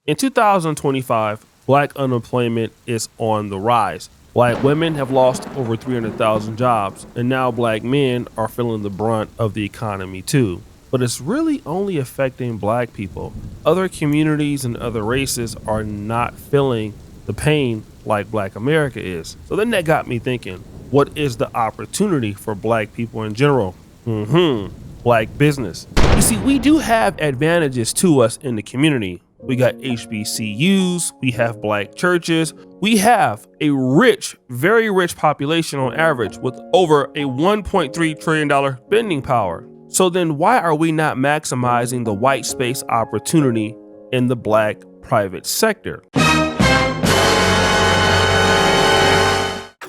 In 2025, black unemployment is on the rise. Black women have lost over 300,000 jobs, and now black men are feeling the brunt of the economy too. But it's really only affecting black people. Other communities and other races are not feeling the pain like black America is. So then that got me thinking, what is the opportunity for black people in general? Black business. You see, we do have advantages to us in the community. We got HBCUs, we have black churches, we have a rich, very rich population on average with over a $1.3 trillion spending power. So then why are we not maximizing the white space opportunity in the black private sector?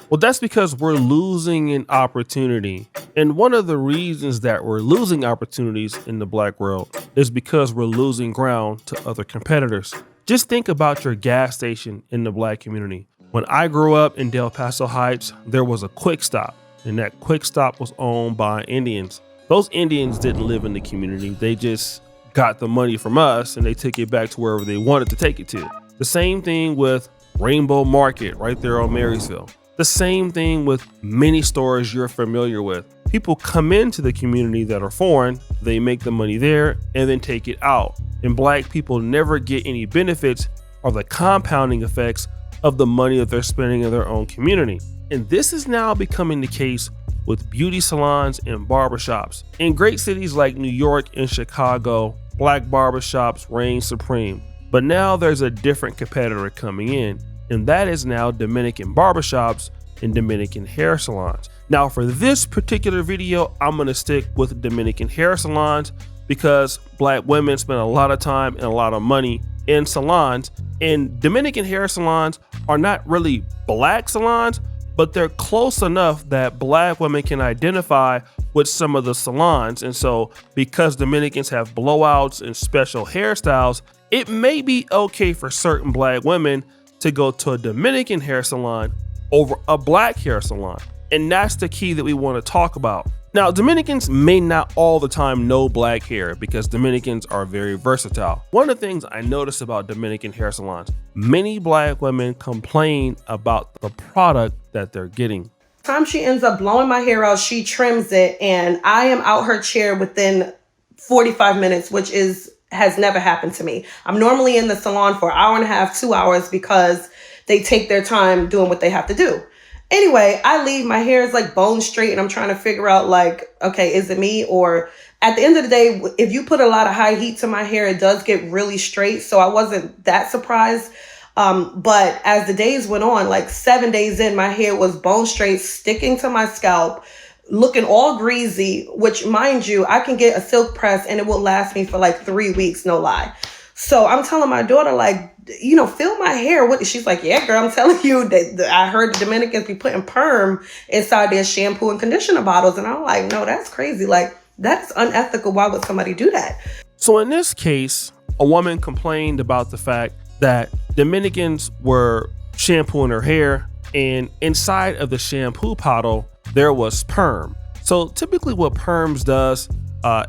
Well, that's because we're losing an opportunity. And one of the reasons that we're losing opportunities in the black world is because we're losing ground to other competitors. Just think about your gas station in the black community. When I grew up in Del Paso Heights, there was a Quick Stop, and that Quick Stop was owned by Indians. Those Indians didn't live in the community. They just got the money from us and they took it back to wherever they wanted to take it to. The same thing with Rainbow Market right there on Marysville. The same thing with many stores you're familiar with. People come into the community that are foreign, they make the money there and then take it out. And black people never get any benefits or the compounding effects of the money that they're spending in their own community. And this is now becoming the case with beauty salons and barbershops. In great cities like New York and Chicago, black barbershops reign supreme. But now there's a different competitor coming in, and that is now Dominican barbershops and Dominican hair salons. Now for this particular video, I'm gonna stick with Dominican hair salons because black women spend a lot of time and a lot of money in salons, and Dominican hair salons are not really black salons, but they're close enough that black women can identify with some of the salons. And so because Dominicans have blowouts and special hairstyles, it may be okay for certain black women to go to a Dominican hair salon over a black hair salon. And that's the key that we want to talk about. Now, Dominicans may not all the time know black hair because Dominicans are very versatile. One of the things I notice about Dominican hair salons, many black women complain about the product that they're getting. Time she ends up blowing my hair out, she trims it, and I am out her chair within 45 minutes, which has never happened to me. I'm normally in the salon for an hour and a half, 2 hours because they take their time doing what they have to do. Anyway, I leave, my hair is like bone straight and I'm trying to figure out like, okay, is it me? Or at the end of the day, if you put a lot of high heat to my hair, it does get really straight. So I wasn't that surprised. But as the days went on, like 7 days in, my hair was bone straight, sticking to my scalp, looking all greasy, which mind you, I can get a silk press and it will last me for like 3 weeks, no lie. So I'm telling my daughter, like, feel my hair. She's like, yeah, girl, I'm telling you that I heard the Dominicans be putting perm inside their shampoo and conditioner bottles. And I'm like, no, that's crazy. Like, that's unethical. Why would somebody do that? So in this case, a woman complained about the fact that Dominicans were shampooing her hair, and inside of the shampoo bottle, there was perm. So typically what perms does,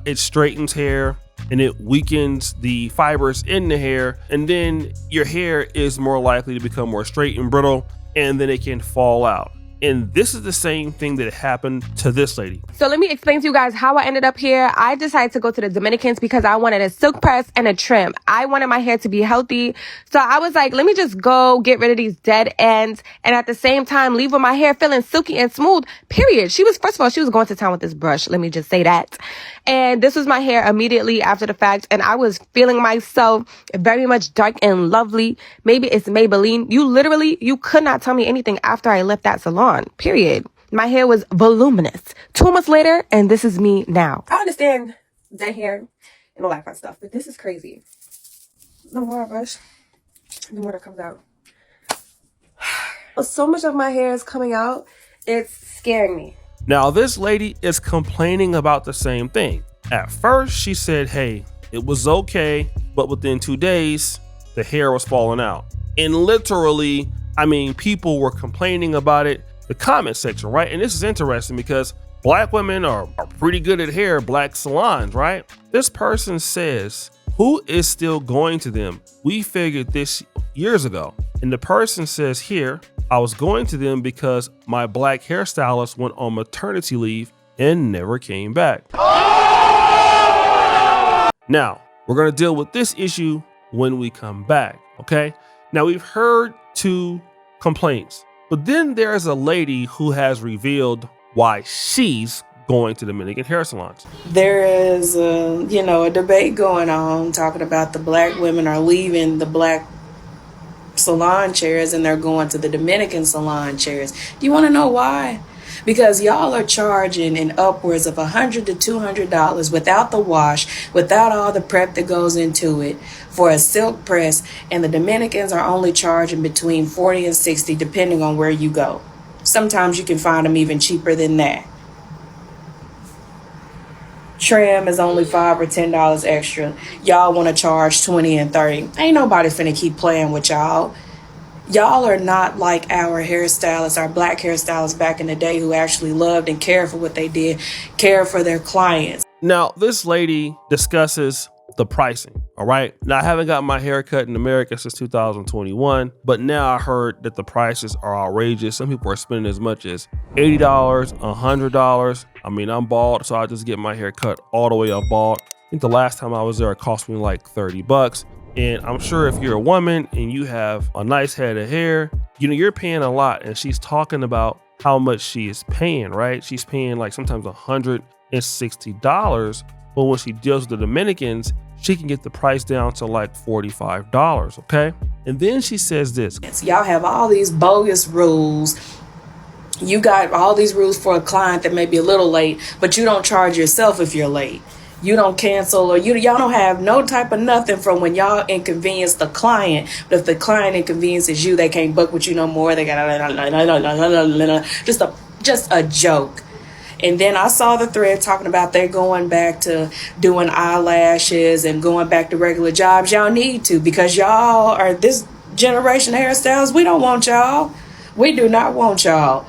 it straightens hair and it weakens the fibers in the hair, and then your hair is more likely to become more straight and brittle, and then it can fall out. And this is the same thing that happened to this lady. So let me explain to you guys how I ended up here. I decided to go to the Dominicans because I wanted a silk press and a trim. I wanted my hair to be healthy. So I was like, let me just go get rid of these dead ends and at the same time leave with my hair feeling silky and smooth, period. First of all, she was going to town with this brush. Let me just say that. And this was my hair immediately after the fact. And I was feeling myself very much dark and lovely. Maybe it's Maybelline. You could not tell me anything after I left that salon. Period. My hair was voluminous. 2 months later, and this is me now. I understand dead hair and all that fun stuff, but this is crazy. The more I brush, the more that comes out. So much of my hair is coming out. It's scaring me. Now, this lady is complaining about the same thing. At first, she said, hey, it was okay, but within 2 days, the hair was falling out. And literally, people were complaining about it. The comment section, right? And this is interesting because black women are pretty good at hair, black salons, right? This person says, who is still going to them? We figured this years ago. And the person says here, I was going to them because my black hairstylist went on maternity leave and never came back. Now, we're going to deal with this issue when we come back, okay? Now, we've heard 2 complaints, but then there's a lady who has revealed why she's going to Dominican hair salons. There is a debate going on talking about the black women are leaving the black salon chairs and they're going to the Dominican salon chairs. Do you want to know why? Because y'all are charging in upwards of $100 to $200 without the wash, without all the prep that goes into it for a silk press, and the Dominicans are only charging between $40 and $60 depending on where you go. Sometimes you can find them even cheaper than that. Trim is only $5 or $10 extra. Y'all want to charge $20 and $30. Ain't nobody finna keep playing with y'all. Y'all are not like our hairstylists, our black hairstylists back in the day who actually loved and cared for what they did, cared for their clients. Now, this lady discusses the pricing, all right? Now, I haven't got my hair cut in America since 2021, but now I heard that the prices are outrageous. Some people are spending as much as $80, $100. I mean, I'm bald, so I just get my hair cut all the way up bald. I think the last time I was there, it cost me like $30. And I'm sure if you're a woman and you have a nice head of hair, you're paying a lot. And she's talking about how much she is paying, right? She's paying like sometimes $160. But when she deals with the Dominicans, she can get the price down to like $45, okay? And then she says this. Y'all have all these bogus rules. You got all these rules for a client that may be a little late, but you don't charge yourself if you're late. You don't cancel, or y'all don't have no type of nothing from when y'all inconvenience the client. But if the client inconveniences you, they can't book with you no more. They got just a joke. And then I saw the thread talking about they're going back to doing eyelashes and going back to regular jobs. Y'all need to, because y'all are this generation hairstyles. We don't want y'all. We do not want y'all.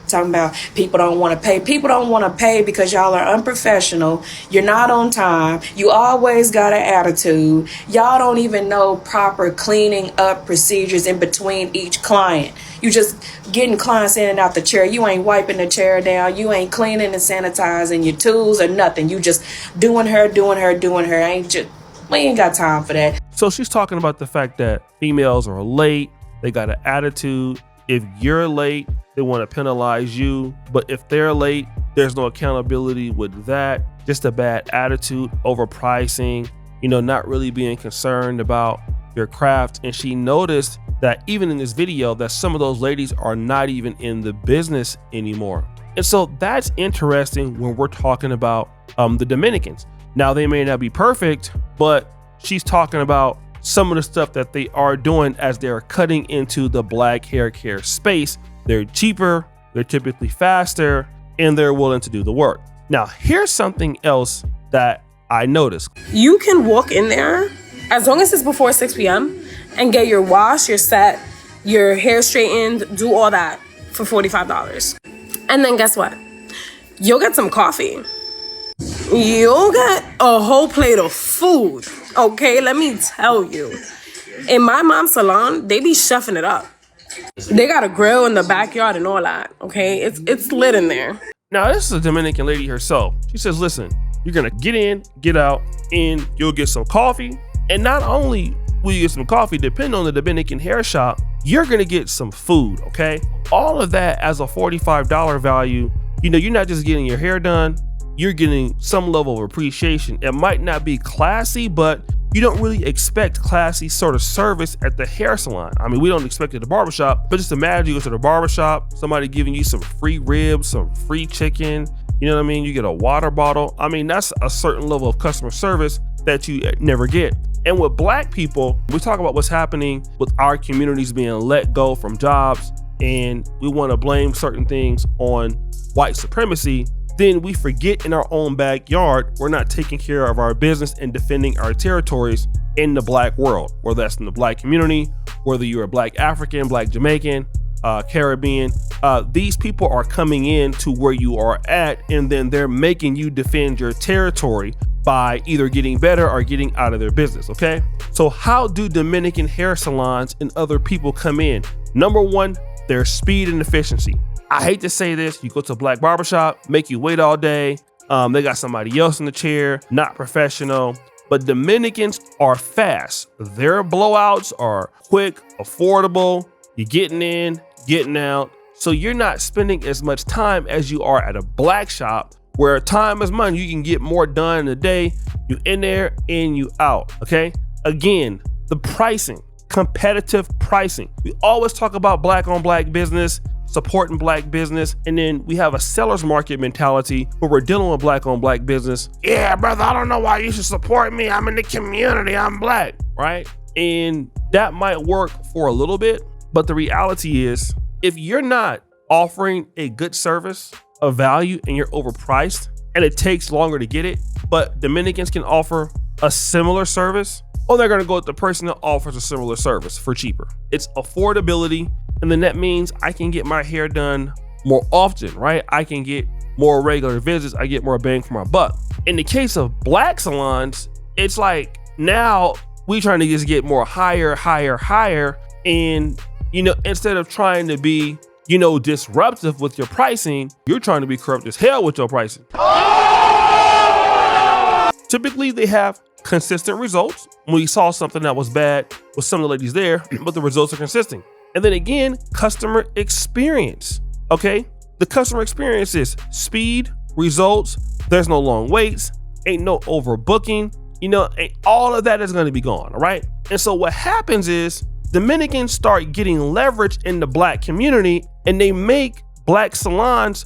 Talking about people don't want to pay. People don't want to pay because y'all are unprofessional. You're not on time. You always got an attitude. Y'all don't even know proper cleaning up procedures in between each client. You just getting clients in and out the chair. You ain't wiping the chair down. You ain't cleaning and sanitizing your tools or nothing. You just doing her. We ain't got time for that. So she's talking about the fact that females are late. They got an attitude. If you're late, they want to penalize you. But if they're late, there's no accountability with that. Just a bad attitude, overpricing, not really being concerned about your craft. And she noticed that even in this video that some of those ladies are not even in the business anymore. And so that's interesting when we're talking about the Dominicans. Now, they may not be perfect, but she's talking about some of the stuff that they are doing as they're cutting into the black hair care space. They're cheaper, they're typically faster, and they're willing to do the work. Now, here's something else that I noticed. You can walk in there as long as it's before 6 p.m. and get your wash, your set, your hair straightened, do all that for $45. And then guess what? You'll get some coffee. You'll get a whole plate of food. Okay, let me tell you. In my mom's salon, they be chefing it up. They got a grill in the backyard and all that. Okay, it's lit in there. Now, this is a Dominican lady herself. She says, listen, you're gonna get in, get out, and you'll get some coffee. And not only will you get some coffee, depending on the Dominican hair shop, you're gonna get some food, okay? All of that as a $45 value. You're not just getting your hair done, you're getting some level of appreciation. It might not be classy, but you don't really expect classy sort of service at the hair salon. I mean, we don't expect it at the barbershop, but just imagine you go to the barbershop, somebody giving you some free ribs, some free chicken, you know what I mean? You get a water bottle. I mean, that's a certain level of customer service that you never get. And with black people, we talk about what's happening with our communities being let go from jobs, and we want to blame certain things on white supremacy. Then we forget in our own backyard, we're not taking care of our business and defending our territories in the black world, whether that's in the black community, whether you're a black African, black Jamaican, Caribbean. These people are coming in to where you are at, and then they're making you defend your territory by either getting better or getting out of their business, okay? So how do Dominican hair salons and other people come in? Number one, their speed and efficiency. I hate to say this, you go to a black barbershop, make you wait all day. They got somebody else in the chair, not professional. But Dominicans are fast. Their blowouts are quick, affordable. You're getting in, getting out. So you're not spending as much time as you are at a black shop where time is money. You can get more done in a day. You in there and you out, okay? Again, the pricing, competitive pricing. We always talk about black on black business, supporting black business, and then we have a seller's market mentality where we're dealing with black on black business. Yeah, brother, I don't know why you should support me. I'm in the community, I'm black, right? And that might work for a little bit, but the reality is if you're not offering a good service of value and you're overpriced and it takes longer to get it, but Dominicans can offer a similar service, or they're gonna go with the person that offers a similar service for cheaper. It's affordability. And then that means I can get my hair done more often, right? I can get more regular visits. I get more bang for my buck. In the case of black salons, it's like now we trying to just get more higher. And, instead of trying to be, disruptive with your pricing, you're trying to be corrupt as hell with your pricing. Typically, they have consistent results. We saw something that was bad with some of the ladies there, but the results are consistent. And then again, customer experience, okay? The customer experience is speed, results, there's no long waits, ain't no overbooking, all of that is gonna be gone, all right? And so what happens is Dominicans start getting leverage in the black community and they make black salons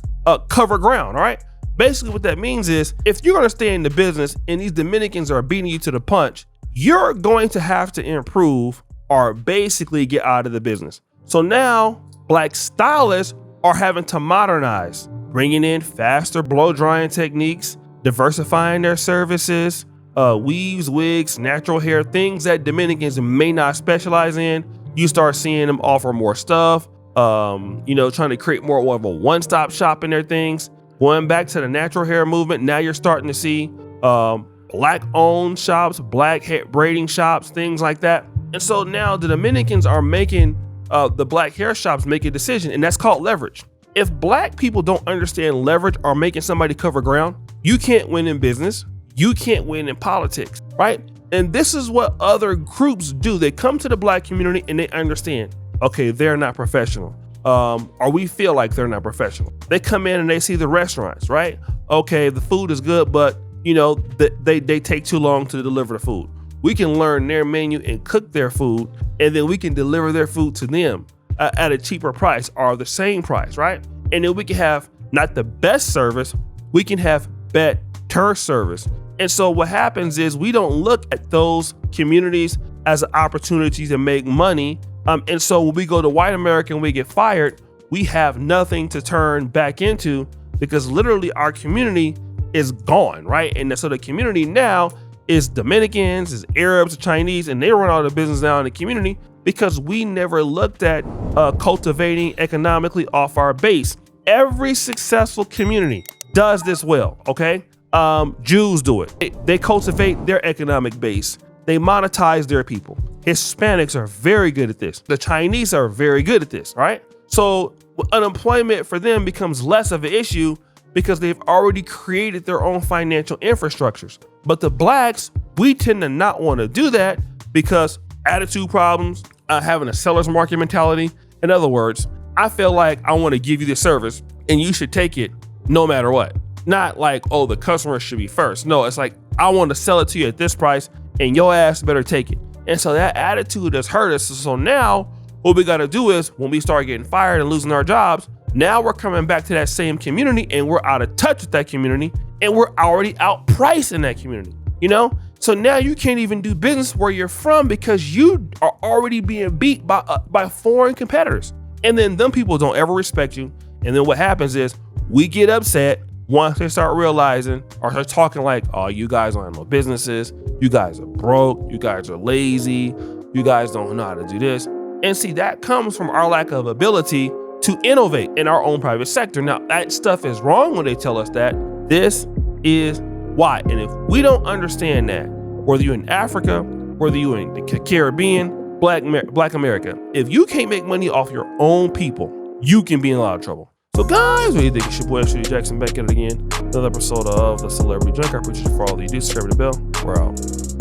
cover ground, all right? Basically what that means is if you're gonna stay in the business and these Dominicans are beating you to the punch, you're going to have to improve or basically get out of the business. So now black stylists are having to modernize, bringing in faster blow drying techniques, diversifying their services, weaves, wigs, natural hair, things that Dominicans may not specialize in. You start seeing them offer more stuff, trying to create more of a one-stop shop in their things. Going back to the natural hair movement, now you're starting to see black owned shops, black hair braiding shops, things like that. And so now the Dominicans are making the black hair shops make a decision, and that's called leverage. If black people don't understand leverage or making somebody cover ground, you can't win in business. You can't win in politics, right? And this is what other groups do. They come to the black community and they understand, okay, they're not professional. Or we feel like they're not professional. They come in and they see the restaurants, right? Okay, the food is good, but they take too long to deliver the food. We can learn their menu and cook their food, and then we can deliver their food to them at a cheaper price or the same price, right? And then we can have not the best service, we can have better service. And so what happens is we don't look at those communities as an opportunity to make money. And so when we go to white America and we get fired, we have nothing to turn back into because literally our community is gone, right? And so the community now is Dominicans, is Arabs, Chinese, and they run all the business now in the community because we never looked at cultivating economically off our base. Every successful community does this well, okay? Jews do it. They cultivate their economic base. They monetize their people. Hispanics are very good at this. The Chinese are very good at this, right? So unemployment for them becomes less of an issue because they've already created their own financial infrastructures. But the blacks, we tend to not want to do that because attitude problems, having a seller's market mentality. In other words, I feel like I want to give you the service and you should take it no matter what. Not like, oh, the customer should be first. No, it's like, I want to sell it to you at this price and your ass better take it. And so that attitude has hurt us. So now what we got to do is when we start getting fired and losing our jobs, now we're coming back to that same community and we're out of touch with that community and we're already outpriced in that community, So now you can't even do business where you're from because you are already being beat by foreign competitors. And then them people don't ever respect you. And then what happens is we get upset once they start realizing or start talking like, oh, you guys don't have no businesses. You guys are broke. You guys are lazy. You guys don't know how to do this. And see, that comes from our lack of ability to innovate in our own private sector. Now, that stuff is wrong when they tell us that. This is Why? And if we don't understand that, whether you're in Africa, whether you're in the Caribbean, Black America, if you can't make money off your own people, you can be in a lot of trouble. So guys, what do you think? It's your boy Oshay Duke Jackson back at it again. Another episode of The Celebrity Junk. I appreciate you for all that you do. Subscribe to the bell. We're out.